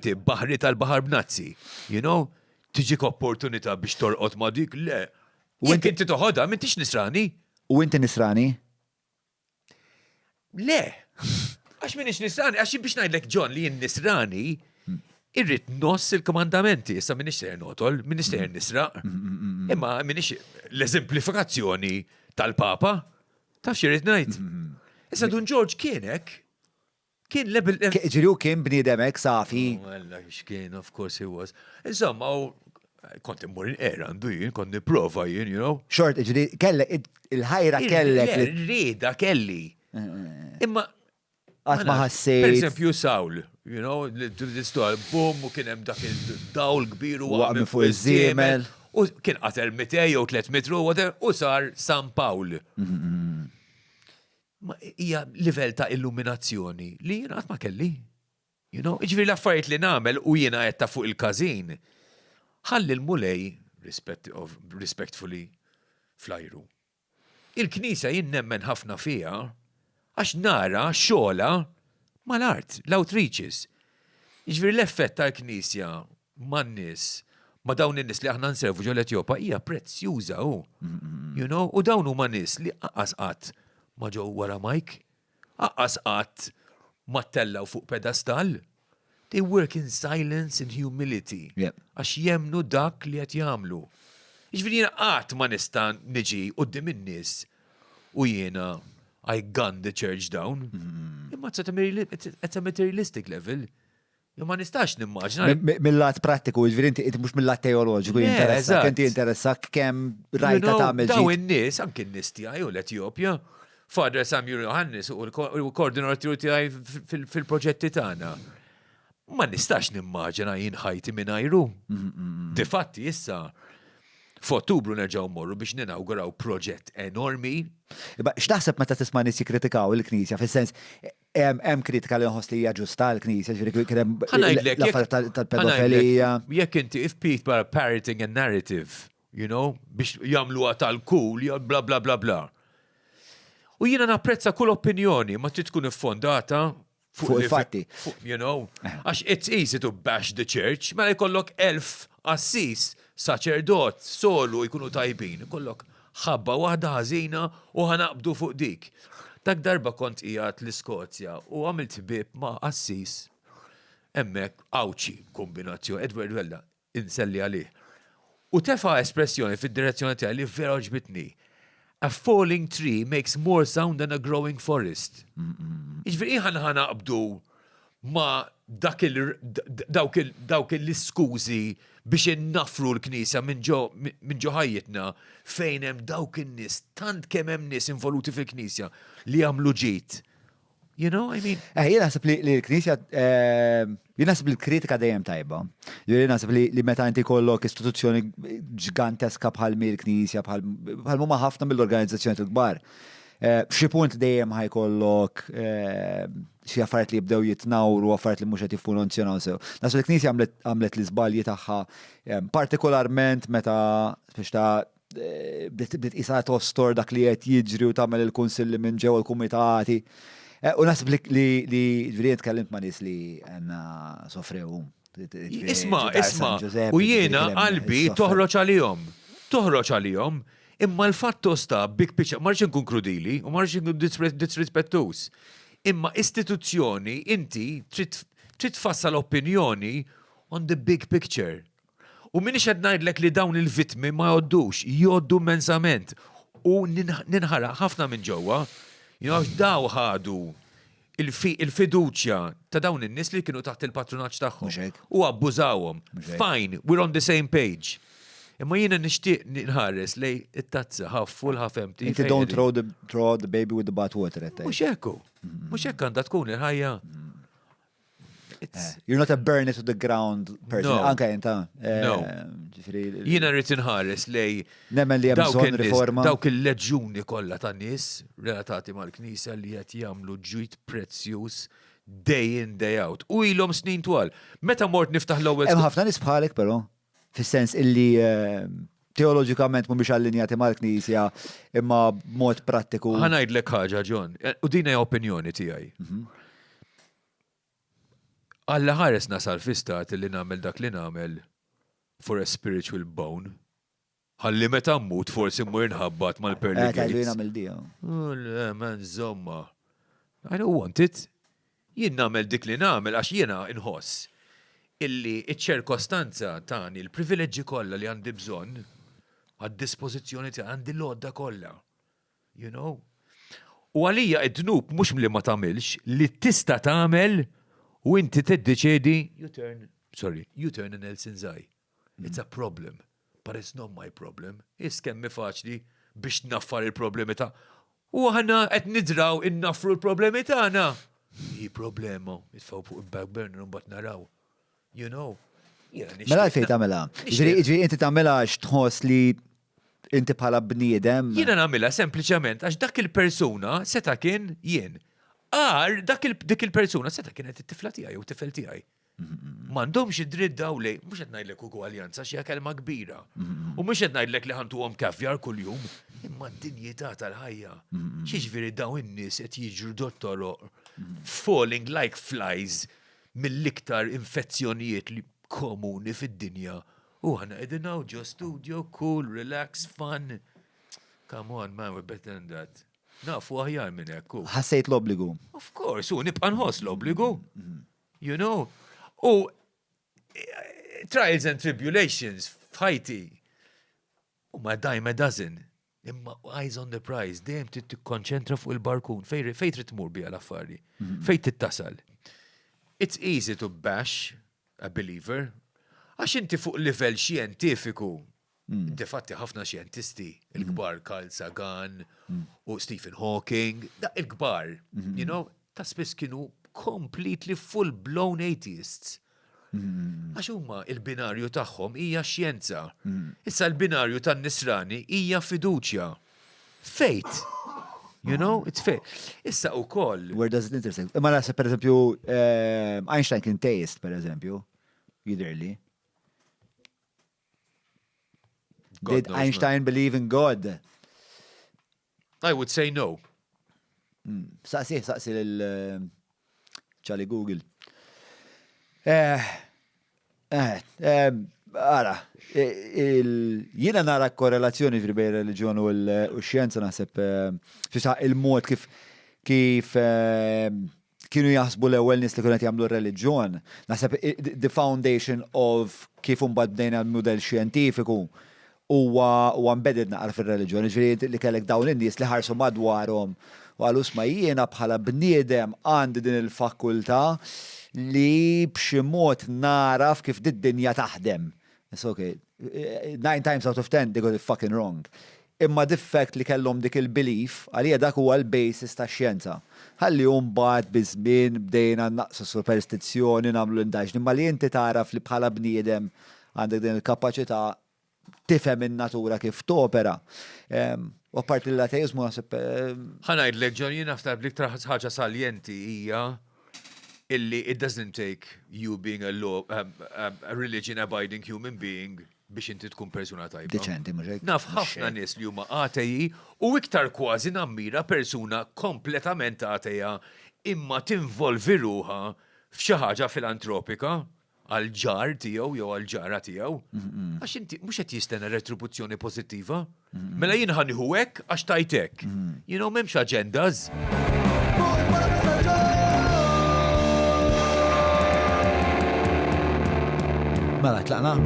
inti baħri tal-baħar b'nazzi, tiġik opportunità biex torqod ma' dik, le. U inti toħodha, m'intix nisrani. U inti nisrani? Le. Għax minix nisrani, għax biex ngħidlek John li jien nisrani, irrid noss il-komandamenti, issa minix ser notol, minix ser nisraq. Imma minix l-eżemplifikazzjoni tal-Papa, taf xirrit ngħid. Issa Dun George kienek, kien level... Ġirju kien bnidemek safi. Well, kien, of course he was. Insomma, kont immur in-era għandu jien, kont niprofa jien, Xort, ġiri, kellek, il-ħajra kellek. Rida kelli. Imma... Għat ma ħassejt. Per esempio, Saul, l-istoria, boom, u kien hemm dak il-dawl kbir u għamil fuq iż-żiemel. U kien qatel 200 jew 300 u sar San Pawl. Ma hija livell ta' illuminazzjoni li jiena qatt ma kelli. Ġifieri l-affarijiet li nagħmel u jiena qed fuq il-każin. Ħalli l-mulej respectfully flajru. Il-Knisja jien nemmen ħafna fiha għax nara xogħla mal-art, l-outreaches. Ġifieri l-effett tal-Knisja man-nies ma dawn in-nies li aħna nservu ġol Etjopa hija prezzjuża u dawn huma nies li qaqqas qatt ma ġew wara Mike, qaqqas qatt ma tellaw fuq pedestal. They work in silence and humility. Għax jemnu dak li qed jagħmlu. Jiġifieri jiena qatt ma nista' niġi quddiem in-nies u jiena I gun the church down. Imma it's a materialistic level. Ma nistax nimmaġna. Mill-lat prattiku, ġifieri inti mhux mill-lat teoloġiku jinteressak, inti interessak kemm rajta tagħmel daw in-nies, anke n-nies tiegħi u l-Etjopja, Father Samuel Johannes u l-koordinatur tiegħi fil-proġetti tagħna. Ma nistax nimmaġina jien ħajti mingħajru. Difatti issa f'Ottubru nerġgħu mmorru biex ninawguraw proġett enormi. X'taħseb meta tisma' nies jikkritikaw il-Knisja fis-sens hemm kritika li nħoss li hija ġusta l-Knisja, ġifieri kien hemm l-affarijiet tal-pedofilija. Jekk inti if people are parroting a narrative, biex jagħmluha tal-cool, bla bla bla bla. U jiena napprezza kull opinjoni ma trid tkun iffondata fuq il-fatti. Għax it's easy to bash the church, ma jkollok 1000 assis, saċerdot, solu jkunu tajbin, kollok ħabba waħda ħażina u ħanaqbdu fuq dik. Dak darba kont qiegħed l-Iskozja u għamilt bib ma' assis hemmhekk awċi kombinazzjoni Edward Wella inselli għalih. U tefa' espressjoni fid-direzzjoni tiegħi li vera ġbitni. A falling tree makes more sound than a growing forest. Iġveri ħanaqbdu ma dawk l-iskużi biex innafru l-Knisja minn ġo ħajjitna fejn hemm dawk in-nies, tant kemm hemm nies involuti fil-Knisja li jagħmlu ġid. Jien naħseb li l-Knisja, jien naħseb li l-kritika dejjem tajba. Jien naħseb li meta inti kollok istituzzjoni ġiganteska bħal mill-Knisja, bħal huma ħafna mill-organizzazzjoni kbar. F'xi punt dejjem ħajkollok xi affarijiet li jibdew jitnawru, affarijiet li mhux qed jiffunzjonaw sew. Naħseb li l-Knisja għamlet l-iżbalji tagħha partikolarment meta biex bdiet qisha tostor dak li qed jiġri u tagħmel il-kunsilli minn ġew il-kumitati. U naħseb li ġviri tkellimt ma' nies li għanna sofrew. Isma, u jiena qalbi toħroġ għalihom, imma l-fatto sta big picture, marġin nkun krudili u marġin nkun disrispettuż. Imma istituzzjoni inti trid tfassal opinjoni on the big picture. U minix qed ngħidlek li dawn il-vittmi ma jgħoddux, jgħoddu immensament. U ninħaraq ħafna minn ġewwa. Daw ħadu il-fiduċja ta' dawn in-nies li kienu taħt il-patronaġġ tagħhom u abbużawhom. Fine, we're on the same page. Imma jiena nixtieq ninħares lej it-tazza half full half empty. Inti don't throw the baby with the bathwater. Mhux hekk. Mhux hekk għandha tkun il-ħajja. You're not a burn it to the ground person. No. Anka jenta. No. Jiena rrid inħares lej nemmen li hemm bżonn riforma. Dawk il-leġuni kollha ta' nies relatati mal-Knisja li qed jagħmlu ġwid prezzjuż day in day out. U ilhom snin twal. Meta mort niftaħ l-ewwel. Hemm ħafna nies bħalek però, fis-sens illi teoloġikament mhumiex allinjati mal-Knisja imma b'mod prattiku. Ħanajdlek ħaġa, John, u din hija opinjoni tiegħi. Alla ħares nasal fi stat li nagħmel dak li nagħmel for a spiritual bone. Ħalli meta mmut forsi mmur nħabbat mal-pearly Tajlu gates. nagħmel di. Man, zomma. I don't want it. Jien nagħmel dik li nagħmel għax jiena inħoss illi iċ-ċerkostanza tani, il-privileġġi kollha li għandi bżonn għad-dispożizzjoni tiegħi għandi l-għodda kollha. You know? U għalija id-dnub mhux li ma tagħmilx li tista' tagħmel u inti tiddeċiedi you turn an Elson's eye. It's a problem, but it's not my problem. Iskemmi faċli biex naffar il-problemi ta' u ħana qed nidraw innaffru l-problemi tagħna. Hi problema, jitfaw fuq il-back burner un bat naraw. You know? Mela għalfej tagħmilha. Ġifieri inti tagħmilha għax tħoss li inti bħala bniedem. Jiena nagħmilha sempliċement għax dak il-persuna seta' kien jien. Dik il-persuna seta' kienet it-tifla tiegħi u tifel tiegħi. M'għandhomx id-dritt dawlej, mhux qed ngħidlek ugwaljanza xi kelma kbira. U mhux qed ngħidlek li ħantuhom kafjar kuljum, imma d-dinjità tal-ħajja. Xiġifieri dawn in-nies qed jiġru dottoroq falling like flies mill-iktar infezzjonijiet li komuni fid-dinja. U ħana qegħdin ġo studio, cool, relax, fun. Come on, man, we're better than that. Nafu aħjar minn hekk. Ħassejt l-obbligu. Of course, u nibqa' nħoss l-obbligu. You know? U trials and tribulations f'ħajti. U ma dajma dozen. Imma eyes on the prize, dejjem tikkonċentra fuq il-barkun, fejn trid tmur biha l-affari, fejn tittasal. It's easy to bash a believer, għax inti fuq livell xjentifiku. Inti fatti ħafna xjentisti, il-kbar Carl Sagan u Stephen Hawking, da il-kbar, you know, ta' spiss kienu completely full-blown atheists. Għax huma il-binarju tagħhom hija xjenza. Issa l-binarju tan-nisrani hija fiduċja. Faith. You know, it's faith. Issa wkoll. Where does it intersect? Ma nasa per eżempju Einstein kien teist, per eżempju, jidherli. Did Einstein believe in God? I would say no. Saqsi ċali Google. Ara, jiena nara korrelazzjoni bejn reliġjon u x-xjenza naħseb il-mod kif kienu jaħsbu l-ewwel nies li kienu qed jagħmlu reliġjon. Naħseb the foundation of kif imbagħad bdejna l-mudell xjentifiku huwa embedded naqra fir-reliġjon, ġifieri li kellek dawn in-nies li ħarsu madwarhom u għallu sma jiena bħala bniedem għandi din il-fakultà li b'xi mod naraf kif did-dinja taħdem. It's okay. 9 times out of 10 they got it fucking wrong. Imma d-fact li kellhom dik il-belief għalija dak huwa l-basis tax-xjenza. Ħalli mbagħad biż-żmien bdejna naqsu superstizzjoni nagħmlu l-indaġni, imma li inti taraf li bħala bniedem għandek din il-kapaċità tifhem in-natura kif topera. U apparti l-ateizmu għasib. Ħanajdlek ġon jien naftar bliktar ħaġa saljenti hija illi it doesn't take you being a religion-abiding human being biex inti tkun persuna tajba. Deċenti, mhux Naf ħafna nies li huma ateji u iktar kważi nammira persuna kompletament ateja imma tinvolvi ruha f'xi ħaġa filantropika għal-ġar tiegħu jew għal-ġara tiegħu. Għax inti mhux qed jistenna retribuzzjoni pożittiva. Mela jien ħaniħu hekk għax tajtek. You know m'hemmx agendas. Mela tlaqna.